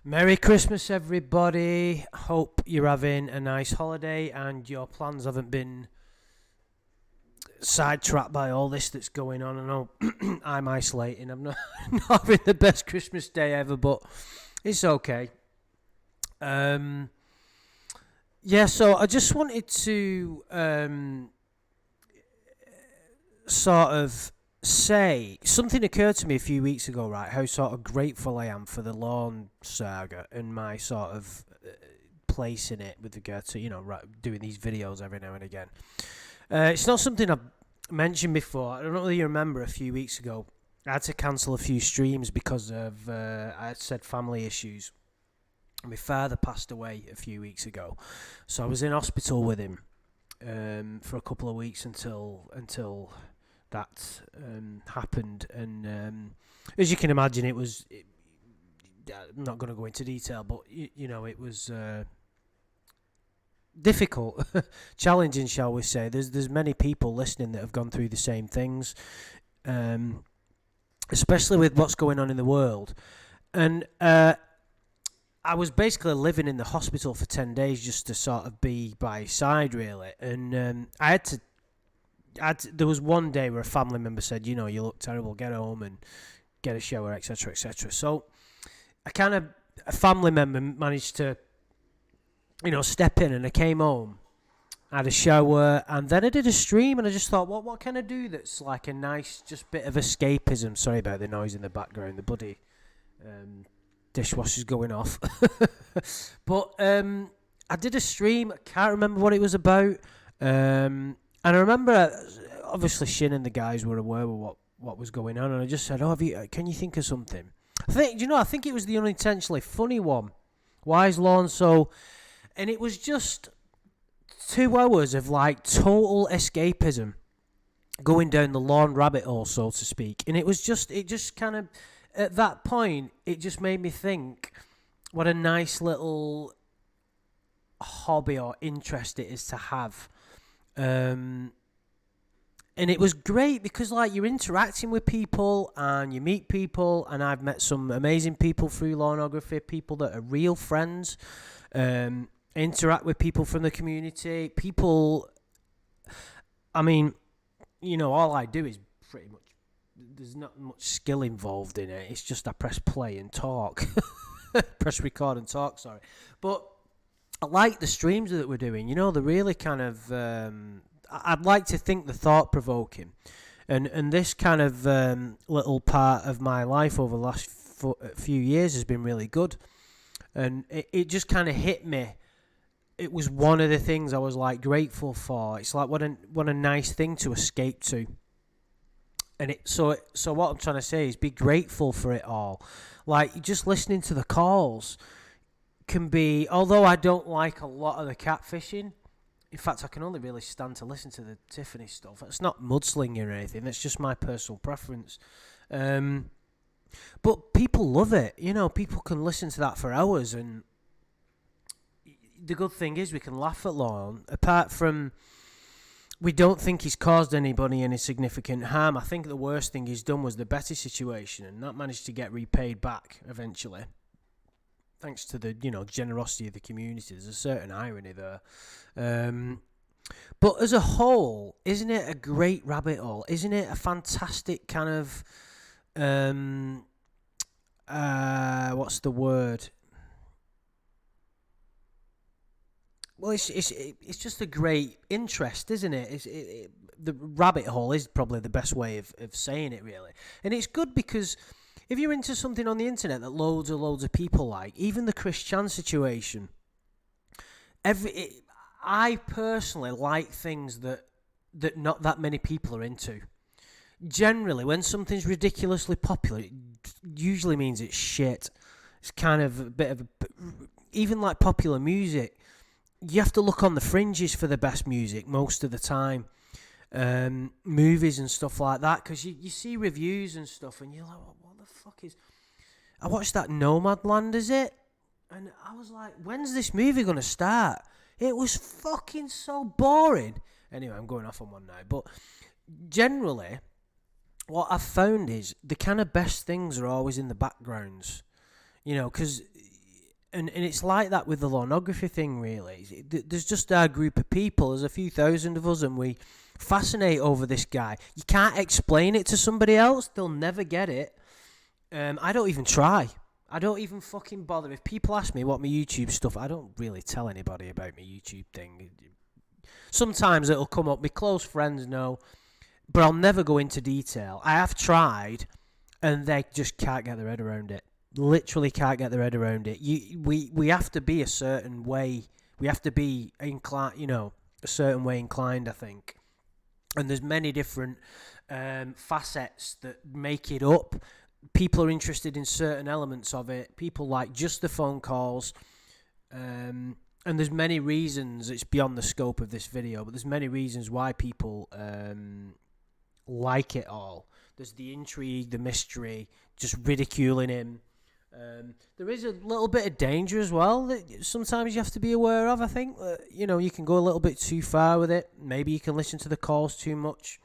Merry Christmas, everybody. Hope you're having a nice holiday and your plans haven't been sidetracked by all this that's going on. I know I'm isolating. I'm not, not having the best Christmas day ever, but it's okay. So I just wanted to sort of say something occurred to me a few weeks ago, right? How sort of grateful I am for the Lorne saga and my sort of place in it with regard to doing these videos every now and again. It's not something I've mentioned before. I don't know whether you remember a few weeks ago I had to cancel a few streams because of I had said family issues. My father passed away a few weeks ago, so I was in hospital with him for a couple of weeks until that happened, and as you can imagine, I'm not going to go into detail, but it was difficult, challenging, shall we say. There's many people listening that have gone through the same things, especially with what's going on in the world, and I was basically living in the hospital for 10 days just to sort of be by his side, really, and there was one day where a family member said, you look terrible, get home and get a shower, etc., etc. So a family member managed to, step in, and I came home, had a shower, and then I did a stream, and I just thought, what can I do that's like a nice, just bit of escapism? Sorry about the noise in the background, the bloody dishwasher's going off. But I did a stream, I can't remember what it was about, and I remember, obviously, Shin and the guys were aware of what was going on, and I just said, can you think of something? I think it was the unintentionally funny one. Why is Lorne so... And it was just 2 hours of, like, total escapism, going down the Lorne rabbit hole, so to speak. And it just kind of, at that point, it just made me think what a nice little hobby or interest it is to have. And it was great because, like, you're interacting with people and you meet people, and I've met some amazing people through Lorneography, people that are real friends, interact with people from the community, people, I mean, all I do is pretty much, there's not much skill involved in it, it's just I press play and talk, press record and talk, sorry, but I like the streams that we're doing. They're really kind of... I'd like to think they're thought-provoking. And this kind of little part of my life over the last few years has been really good. And it just kind of hit me. It was one of the things I was, like, grateful for. It's like, what a nice thing to escape to. And so what I'm trying to say is be grateful for it all. Like, just listening to the calls can be, although I don't like a lot of the catfishing, in fact I can only really stand to listen to the Tiffany stuff. It's not mudslinging or anything, that's just my personal preference, but people love it. People can listen to that for hours, and the good thing is we can laugh at Lorne. Apart from, we don't think he's caused anybody any significant harm. I think the worst thing he's done was the Betty situation, and that managed to get repaid back eventually, thanks to the generosity of the community. There's a certain irony there, but as a whole, isn't it a great rabbit hole? Isn't it a fantastic kind of what's the word? Well, it's just a great interest, isn't it? The rabbit hole is probably the best way of saying it, really, and it's good because if you're into something on the internet that loads of people like, even the Chris Chan situation, I personally like things that not that many people are into. Generally, when something's ridiculously popular, it usually means it's shit. It's kind of a bit of even like popular music, you have to look on the fringes for the best music most of the time. Movies and stuff like that, because you see reviews and stuff, and you're like, what the fuck is... I watched that Nomadland, is it? And I was like, when's this movie going to start? It was fucking so boring. Anyway, I'm going off on one now. But generally, what I've found is the kind of best things are always in the backgrounds. Because And it's like that with the pornography thing, really. There's just our group of people. There's a few thousand of us, and we fascinate over this guy. You can't explain it to somebody else. They'll never get it. I don't even try. I don't even fucking bother. If people ask me what my YouTube stuff, I don't really tell anybody about my YouTube thing. Sometimes it'll come up. My close friends know, but I'll never go into detail. I have tried, and they just can't get their head around it. Literally can't get their head around it. We have to be a certain way. We have to be inclined, a certain way inclined, I think. And there's many different facets that make it up. People are interested in certain elements of it. People like just the phone calls. And there's many reasons. It's beyond the scope of this video, but there's many reasons why people like it all. There's the intrigue, the mystery, just ridiculing him. There is a little bit of danger as well that sometimes you have to be aware of, I think. You can go a little bit too far with it. Maybe you can listen to the calls too much.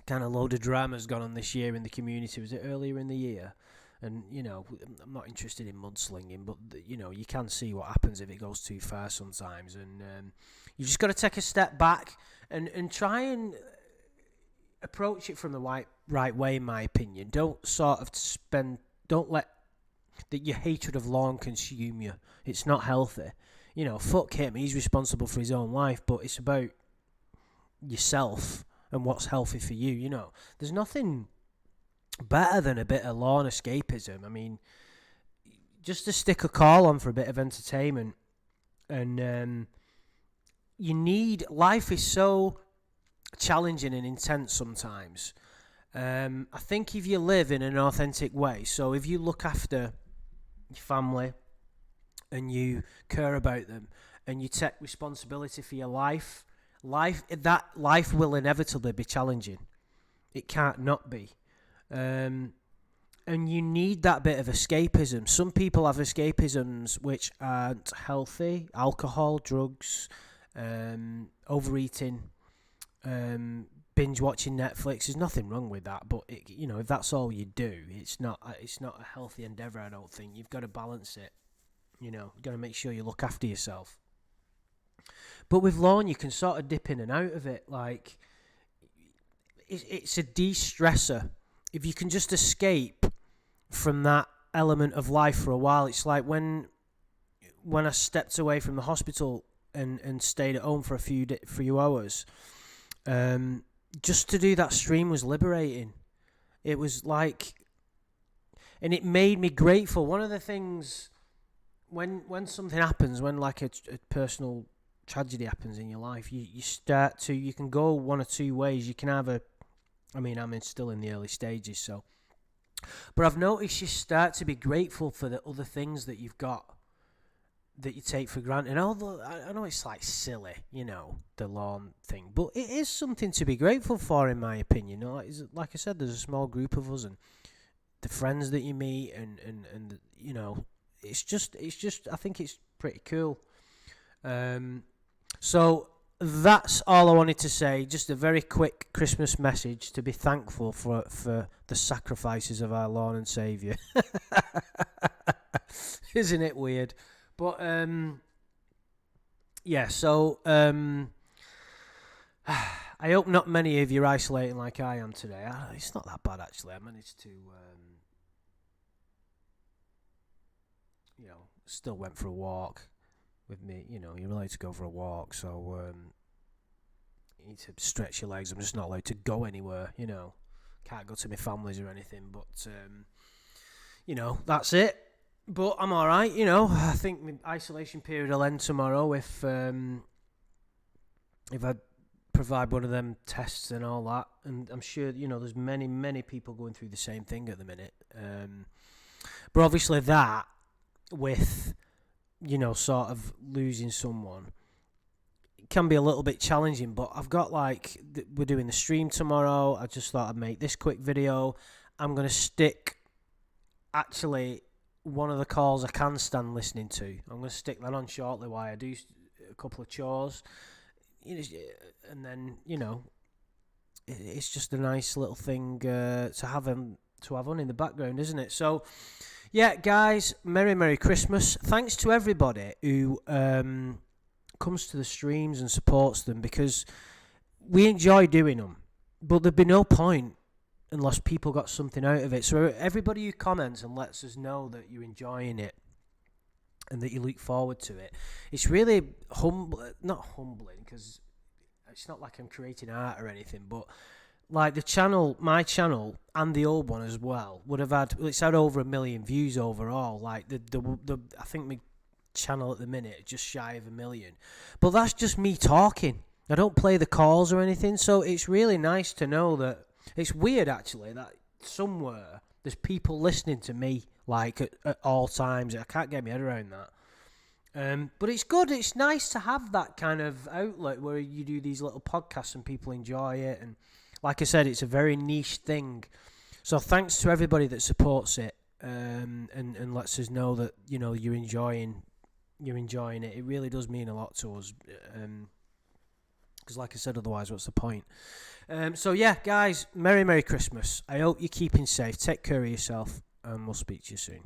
Kind of load of drama's gone on this year in the community. Was it earlier in the year? And, I'm not interested in mudslinging, but, you can see what happens if it goes too far sometimes. And you've just got to take a step back and try and approach it from the right way, in my opinion. Don't let your hatred of Lorne consume you. It's not healthy. Fuck him. He's responsible for his own life, but it's about yourself and what's healthy for you. There's nothing better than a bit of Lorne escapism. I mean, just to stick a call on for a bit of entertainment. And life is so challenging and intense sometimes. I think if you live in an authentic way, so if you look after your family and you care about them and you take responsibility for your life will inevitably be challenging. It can't not be. And you need that bit of escapism. Some people have escapisms which aren't healthy. Alcohol, drugs, overeating, binge watching Netflix. There's nothing wrong with that, but if that's all you do, it's not a healthy endeavour. I don't think. You've got to balance it. You've got to make sure you look after yourself. But with Lorne, you can sort of dip in and out of it. Like it's a de-stressor. If you can just escape from that element of life for a while, it's like when I stepped away from the hospital and stayed at home for a few hours. Just to do that stream was liberating. It was like, and it made me grateful. One of the things when something happens, when like a personal tragedy happens in your life, you can go one or two ways. You can have I'm still in the early stages, but I've noticed you start to be grateful for the other things that you've got that you take for granted. Although I know it's like silly, the Lorne thing, but it is something to be grateful for, in my opinion. Like I said, there's a small group of us, and the friends that you meet, and it's just I think it's pretty cool. So that's all I wanted to say. Just a very quick Christmas message to be thankful for the sacrifices of our Lorne and Saviour. Isn't it weird? But so I hope not many of you are isolating like I am today. It's not that bad, actually. I managed to still went for a walk with me. You're allowed to go for a walk, so you need to stretch your legs. I'm just not allowed to go anywhere. Can't go to my family's or anything, but that's it. But I'm all right. I think my isolation period will end tomorrow if I provide one of them tests and all that. And I'm sure there's many people going through the same thing at the minute. But obviously that with sort of losing someone, it can be a little bit challenging. But I've got we're doing the stream tomorrow. I just thought I'd make this quick video. I'm gonna stick one of the calls I can stand listening to. I'm going to stick that on shortly while I do a couple of chores. And then, it's just a nice little thing to have on in the background, isn't it? So, Yeah, guys, Merry Christmas. Thanks to everybody who comes to the streams and supports them, because we enjoy doing them, but there'd be no point unless people got something out of it. So everybody who comments and lets us know that you're enjoying it and that you look forward to it, it's really not humbling, because it's not like I'm creating art or anything, but like the channel, my channel and the old one as well, would have had, it's had over 1 million views overall. Like the I think my channel at the minute is just shy of 1 million, but that's just me talking. I don't play the calls or anything, so it's really nice to know that. It's weird actually that somewhere there's people listening to me like at all times. I can't get my head around that. But it's good. It's nice to have that kind of outlet where you do these little podcasts and people enjoy it. And like I said, it's a very niche thing. So thanks to everybody that supports it and lets us know that you're enjoying it. It really does mean a lot to us. Because like I said, otherwise, what's the point? So yeah, guys, Merry Christmas. I hope you're keeping safe. Take care of yourself, and we'll speak to you soon.